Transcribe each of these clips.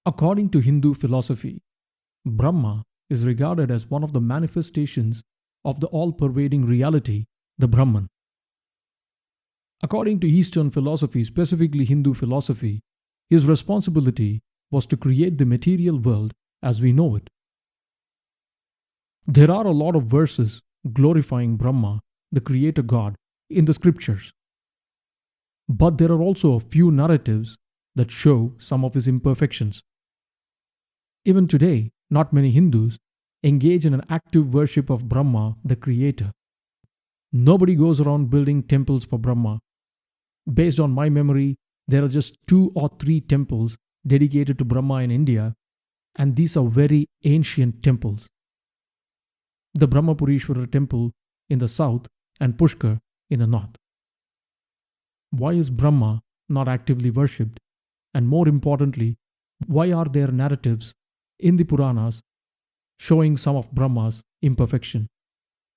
According to Hindu philosophy, Brahma is regarded as one of the manifestations of the all-pervading reality, the Brahman. According to Eastern philosophy, specifically Hindu philosophy, his responsibility was to create the material world as we know it. There are a lot of verses glorifying Brahma, the creator god, in the scriptures. But there are also a few narratives that show some of his imperfections. Even today, not many Hindus engage in an active worship of Brahma, the creator. Nobody goes around building temples for Brahma. Based on my memory, there are just 2 or 3 temples dedicated to Brahma in India, and these are very ancient temples. The Brahmapureswarar temple in the south and Pushkar in the north. Why is Brahma not actively worshipped? And more importantly, why are there narratives in the Puranas showing some of Brahma's imperfection?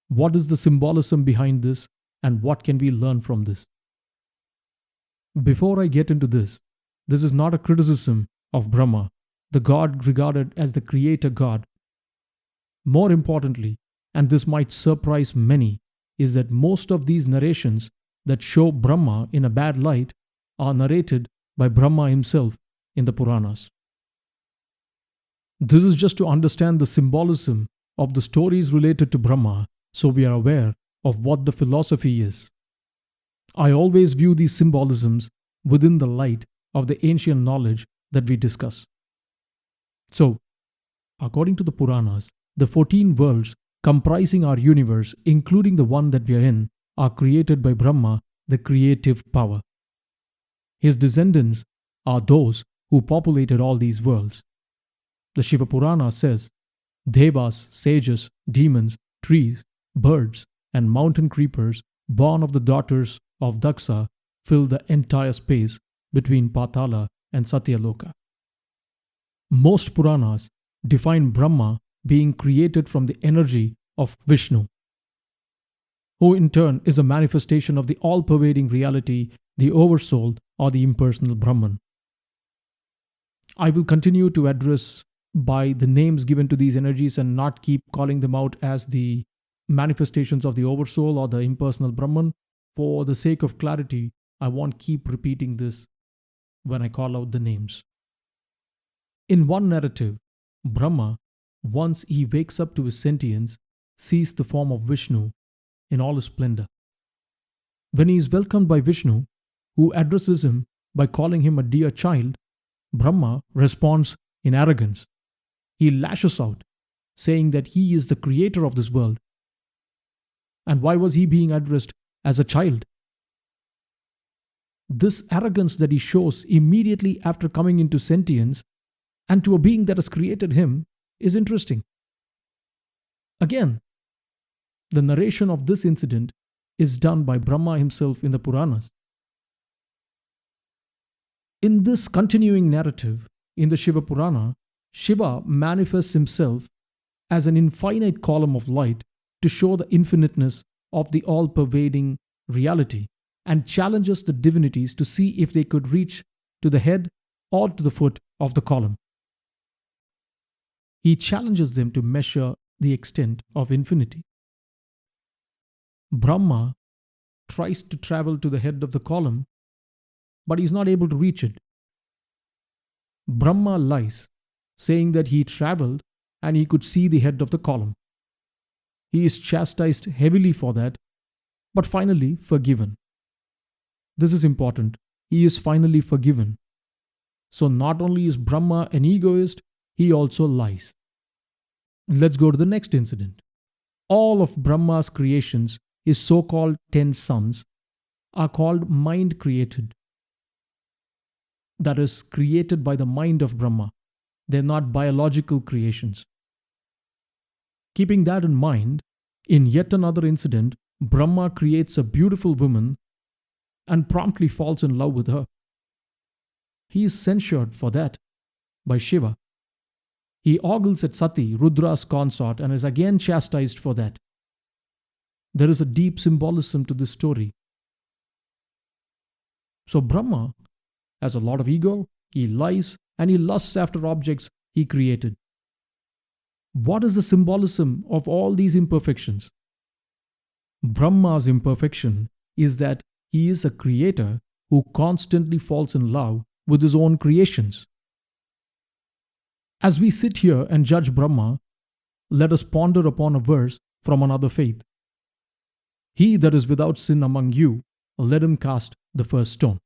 What is the symbolism behind this, and what can we learn from this? Before I get into this is not a criticism of Brahma, the god regarded as the creator god. More importantly, and this might surprise many, is that most of these narrations that show Brahma in a bad light are narrated by Brahma himself in the Puranas. This is just to understand the symbolism of the stories related to Brahma, so we are aware of what the philosophy is. I always view these symbolisms within the light of the ancient knowledge that we discuss. So, according to the Puranas, the 14 worlds comprising our universe, including the one that we are in, are created by Brahma, the creative power. His descendants are those who populated all these worlds. The Shiva Purana says, Devas, sages, demons, trees, birds, and mountain creepers born of the daughters of Daksha fill the entire space between Patala and Satyaloka. Most Puranas define Brahma being created from the energy of Vishnu, who in turn is a manifestation of the all-pervading reality, the oversoul or the impersonal Brahman. I will continue to address by the names given to these energies and not keep calling them out as the manifestations of the oversoul or the impersonal Brahman. For the sake of clarity, I won't keep repeating this when I call out the names. In one narrative, Brahma, once he wakes up to his sentience, sees the form of Vishnu in all his splendor. When he is welcomed by Vishnu, who addresses him by calling him a dear child, Brahma responds in arrogance. He lashes out, saying that he is the creator of this world. And why was he being addressed as a child? This arrogance that he shows immediately after coming into sentience and to a being that has created him is interesting. Again, the narration of this incident is done by Brahma himself in the Puranas. In this continuing narrative, in the Shiva Purana, Shiva manifests himself as an infinite column of light to show the infiniteness of the all-pervading reality and challenges the divinities to see if they could reach to the head or to the foot of the column. He challenges them to measure the extent of infinity. Brahma tries to travel to the head of the column, but he's not able to reach it. Brahma lies, saying that he traveled and he could see the head of the column. He is chastised heavily for that, but finally forgiven. This is important. He is finally forgiven. So not only is Brahma an egoist, he also lies. Let's go to the next incident. All of Brahma's creations, his so-called 10 sons, are called mind-created. That is, created by the mind of Brahma. They're not biological creations. Keeping that in mind, in yet another incident, Brahma creates a beautiful woman and promptly falls in love with her. He is censured for that by Shiva. He ogles at Sati, Rudra's consort, and is again chastised for that. There is a deep symbolism to this story. So Brahma has a lot of ego, he lies, and he lusts after objects he created. What is the symbolism of all these imperfections? Brahma's imperfection is that he is a creator who constantly falls in love with his own creations. As we sit here and judge Brahma, let us ponder upon a verse from another faith. He that is without sin among you, let him cast the first stone.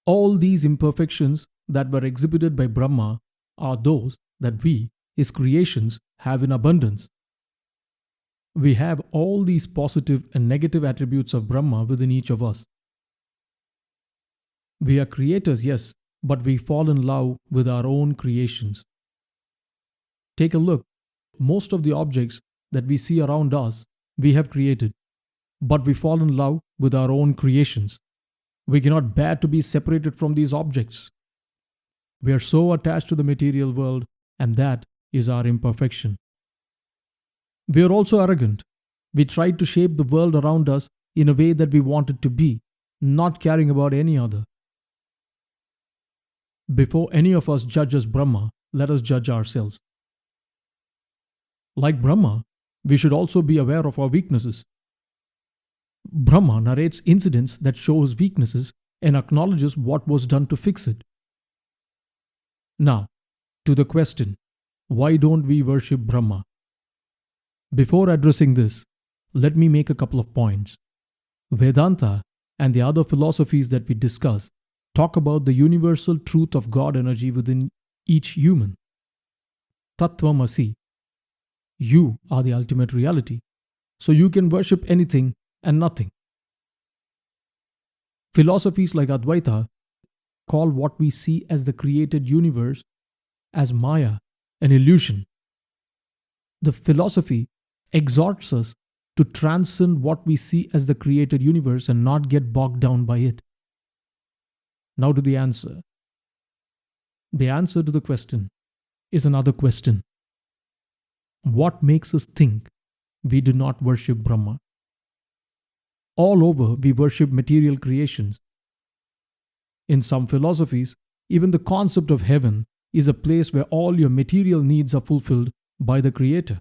All these imperfections that were exhibited by Brahma are those that we, his creations, have in abundance. We have all these positive and negative attributes of Brahma within each of us. We are creators, yes, but we fall in love with our own creations. Take a look. Most of the objects that we see around us, we have created, but we fall in love with our own creations. We cannot bear to be separated from these objects. We are so attached to the material world, and that is our imperfection. We are also arrogant. We try to shape the world around us in a way that we want it to be, not caring about any other. Before any of us judges Brahma, let us judge ourselves. Like Brahma, we should also be aware of our weaknesses. Brahma narrates incidents that show his weaknesses and acknowledges what was done to fix it. Now, to the question, why don't we worship Brahma? Before addressing this, let me make a couple of points. Vedanta and the other philosophies that we discuss talk about the universal truth of God energy within each human. Tattvamasi. You are the ultimate reality, so you can worship anything and nothing. Philosophies like Advaita call what we see as the created universe as Maya, an illusion. The philosophy exhorts us to transcend what we see as the created universe and not get bogged down by it. Now to the answer. The answer to the question is another question. What makes us think we do not worship Brahma? All over, we worship material creations. In some philosophies, even the concept of heaven is a place where all your material needs are fulfilled by the Creator.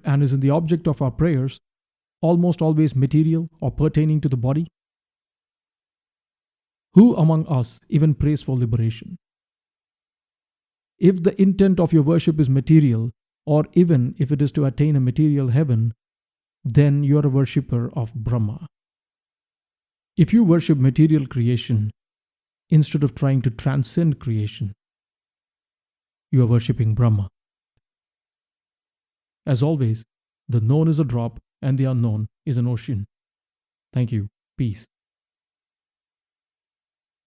And is in the object of our prayers almost always material or pertaining to the body? Who among us even prays for liberation? If the intent of your worship is material, or even if it is to attain a material heaven, then you are a worshipper of Brahma. If you worship material creation instead of trying to transcend creation, you are worshipping Brahma. As always, the known is a drop and the unknown is an ocean. Thank you. Peace.